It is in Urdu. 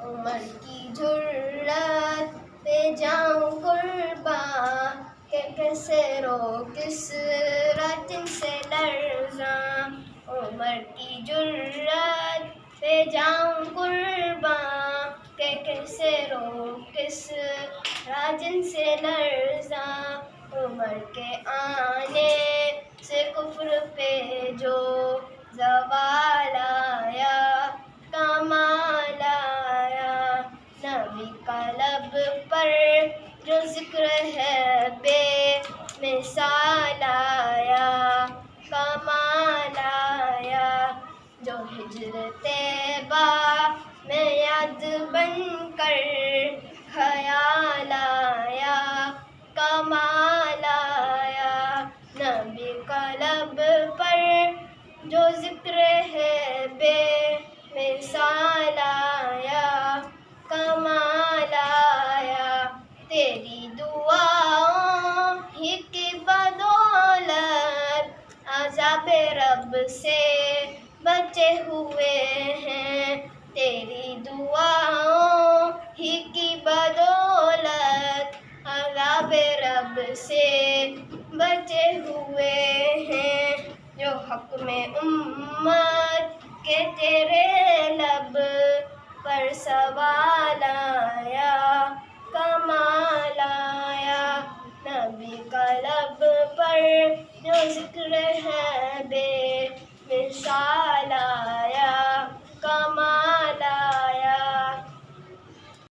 عمر کی جرات پہ جاؤں قرباں کہ کیسے رو کس راتن سے لرزاں. عمر کی جرات پہ جاؤں قرباں کہ کیسے رو کس راجن سے لرزاں. عمر کے آنے سے کفر پہ جو زوال آیا کمال آیا. نبی کا لب پر جو ذکر ہے بے مثال آیا کمال آیا. جو ہجر طیبہ میں یاد بن کر خیال آیا کمال آیا. نبی کا لب پر جو ذکر ہے بے مثال آیا کمال آیا. تیری دعاؤں ہی کی بدولت عذاب رب سے بچے ہوئے ہیں. تیری دعاؤں ہی کی بدولت عذاب رب سے بچے ہوئے ہیں. جو حق میں امت کے تیرے لب پر سوال آیا